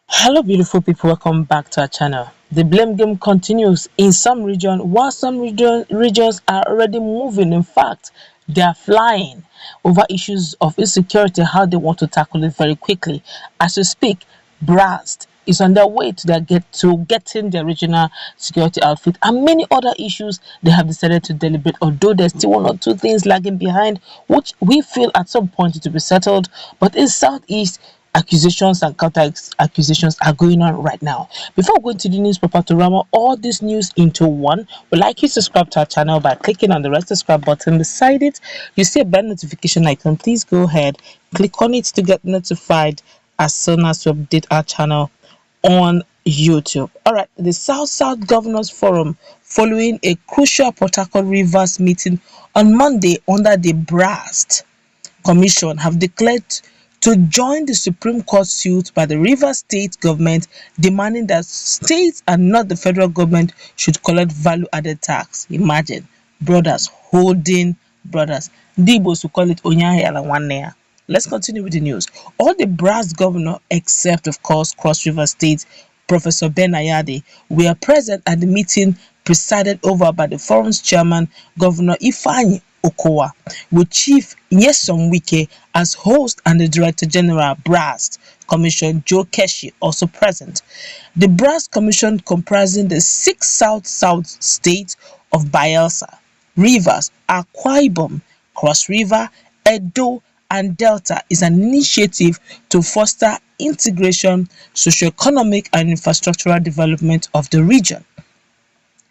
Hello beautiful people, welcome back to our channel. The blame game continues in some region, while some regions are already moving. In fact, they are flying over issues of insecurity, how they want to tackle it very quickly. As we speak, Brast is on their way to getting the regional security outfit, and many other issues they have decided to deliberate, although there's still one or two things lagging behind which we feel at some point to be settled. But in Southeast, accusations and counter accusations are going on right now. Before we go into the news proper to ram all this news into one, we'd like you to subscribe to our channel by clicking on the red subscribe button beside it. You see a bell notification icon. Please go ahead, click on it to get notified as soon as we update our channel on YouTube. All right, the South Governors Forum following a crucial Port Harcourt Rivers meeting on Monday under the Brast Commission have declared to join the Supreme Court suit by the Rivers State government demanding that states and not the federal government should collect value-added tax. Imagine, brothers holding brothers. The Igbos will call it Onyahe ala nwanne. Let's continue with the news. All the brass governor, except of course Cross River State Professor Ben Ayade, were present at the meeting presided over by the forum's chairman, Governor Ifeanyi Okowa, with Chief Nyesom Wike as host and the Director General Brast Commission Joe Keshi also present. The Brast Commission, comprising the 6 South states of Bayelsa, Rivers, Akwa Ibom, Cross River, Edo, and Delta, is an initiative to foster integration, socio-economic and infrastructural development of the region.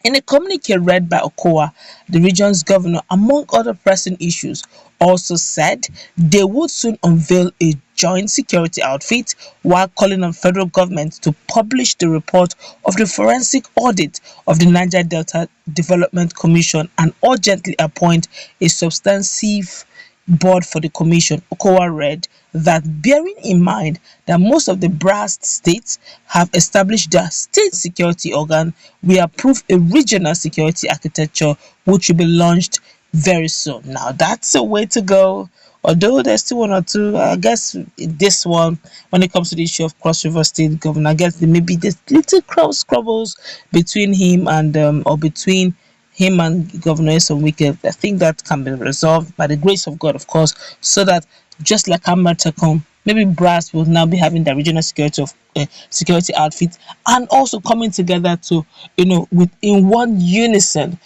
In a communique read by Okowa, the region's governor, among other pressing issues, also said they would soon unveil a joint security outfit, while calling on federal government to publish the report of the forensic audit of the Niger Delta Development Commission and urgently appoint a substantive board for the commission. Okowa read that bearing in mind that most of the Brast states have established their state security organ, we approve a regional security architecture which will be launched very soon. Now that's a way to go. Although there's still one or two, I guess this one, when it comes to the issue of Cross River State governor, I guess there may be this little squabbles between him and between him and Governor Nyesom Wike. I think that can be resolved by the grace of God, of course, so that just like Anambra, maybe Brass will now be having the regional security outfit and also coming together to, in one unison,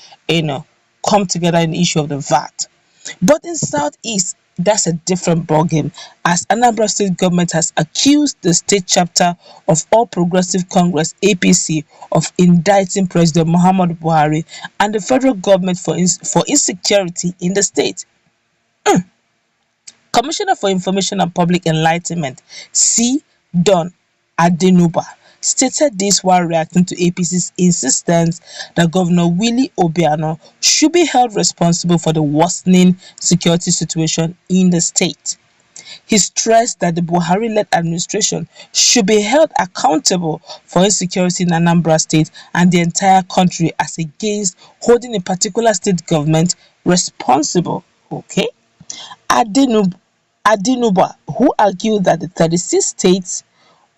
come together in the issue of the VAT. But in Southeast, that's a different ballgame, as Anambra state government has accused the state chapter of All Progressive Congress (APC) of indicting President Muhammadu Buhari and the federal government for insecurity in the state. Commissioner for Information and Public Enlightenment C. Don Adenuba stated this while reacting to APC's insistence that Governor Willie Obiano should be held responsible for the worsening security situation in the state. He stressed that the Buhari-led administration should be held accountable for insecurity in Anambra State and the entire country, as against holding a particular state government responsible. Okay? Adenuba, who argued that the 36 states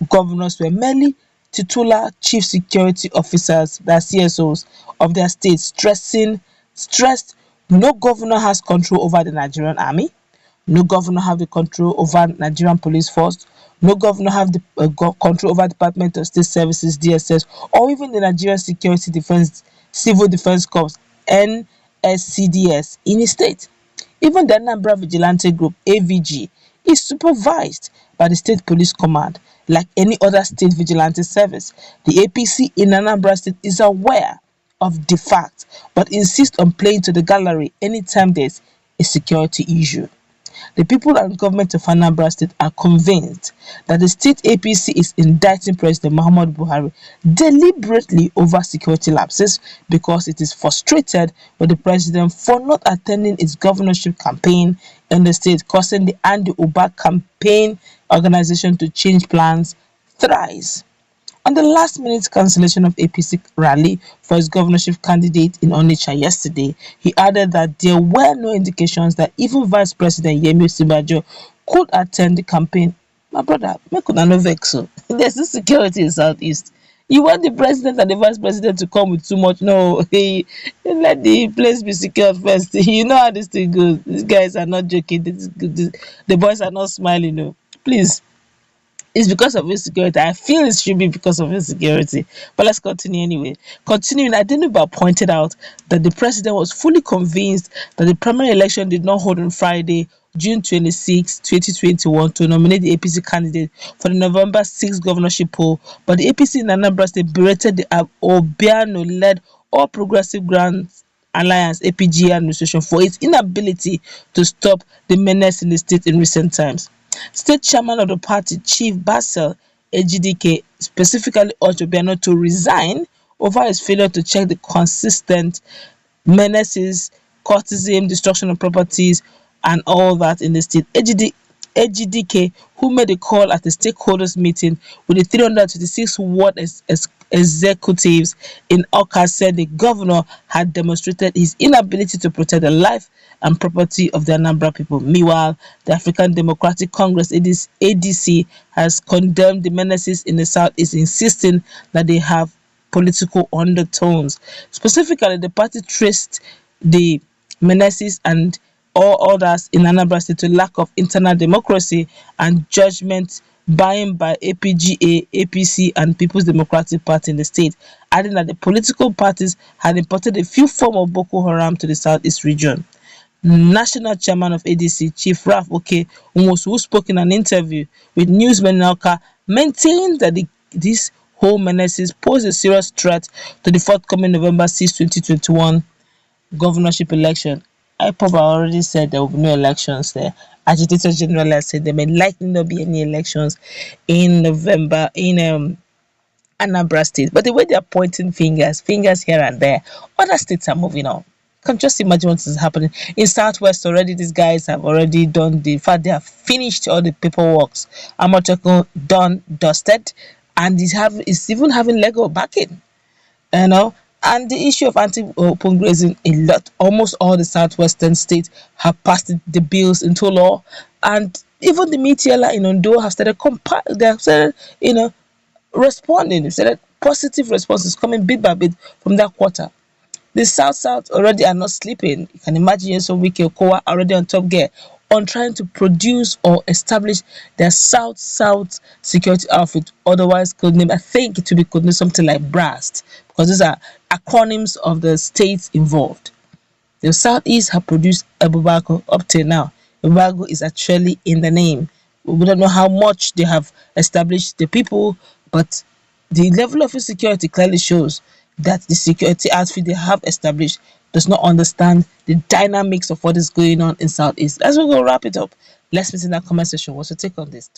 governors were merely titular chief security officers, the CSOs of their states, stressed no governor has control over the Nigerian army, no governor have the control over Nigerian police force, no governor have the control over Department of State Services (DSS) or even the Nigerian Security Defense Civil Defense Corps (NSCDS) in his state. Even the Anambra Vigilante Group (AVG) is supervised by the State Police Command. Like any other state vigilante service, the APC in Anambra State is aware of the fact, but insists on playing to the gallery anytime there's a security issue. The people and government of Anambra State are convinced that the state APC is indicting President Muhammadu Buhari deliberately over security lapses because it is frustrated with the president for not attending its governorship campaign in the state, causing the Andy Uba campaign organization to change plans thrice. On the last-minute cancellation of APC rally for his governorship candidate in Onitsha yesterday, he added that there were no indications that even Vice President Yemi Osinbajo could attend the campaign My brother, make una no vex o. There's insecurity in Southeast. You want the president and the vice president to come with too much? No, hey, let the place be secured first. You know how this thing goes. These guys are not joking. The boys are not smiling. No, please. It's because of insecurity. I feel it should be because of insecurity. But let's continue anyway. Continuing, Adenuba pointed out that the president was fully convinced that the primary election did not hold on Friday, June 26, 2021, to nominate the APC candidate for the November 6 governorship poll. But the APC in Anambra State berated the Obiano-led All Progressive Grand Alliance APG administration for its inability to stop the menace in the state in recent times. State chairman of the party, Chief Basil Ejidike, specifically urged Obiano to resign over his failure to check the consistent menaces, courtism, destruction of properties, and all that in the state. Ejidike, who made a call at the stakeholders meeting with the 326 ward executives in Oka, said the governor had demonstrated his inability to protect the life and property of the Anambra people. Meanwhile, the African Democratic Congress (ADC) has condemned the menaces in the southeast, insisting that they have political undertones. Specifically, the party traced the menaces and all others in Anambra State to lack of internal democracy and judgment buying by APGA, APC, and People's Democratic Party in the state, adding that the political parties had imported a few forms of Boko Haram to the southeast region. National chairman of ADC, Chief Ralph Oke Nwosu, who spoke in an interview with Newsman Nauka, maintained that these whole menaces pose a serious threat to the forthcoming November 6, 2021 governorship election. IPOB already said there will be no elections there. Agitators generally said there may likely not be any elections in November in Anambra State. But the way they are pointing fingers here and there, other states are moving on. Can just imagine what is happening in Southwest already. These guys have already done in fact they have finished all the paperwork. Amachoko done, dusted, and it's even having Lego backing, you know. And the issue of anti-open grazing, almost all the southwestern states have passed the bills into law, and even the Mitiela in Ondo have started they have started, responding. They started positive responses coming bit by bit from that quarter. The South already are not sleeping. You can imagine so Wiki Okowa already on top gear on trying to produce or establish their South security outfit, otherwise codenamed, I think it will be codenamed something like BRAST, because these are acronyms of the states involved. The Southeast have produced Ebubago up till now. Ebubago is actually in the name. We don't know how much they have established the people, but the level of insecurity clearly shows that the security outfit they have established does not understand the dynamics of what is going on in Southeast. As we go wrap it up, let's meet in that comment section. What's your take on this?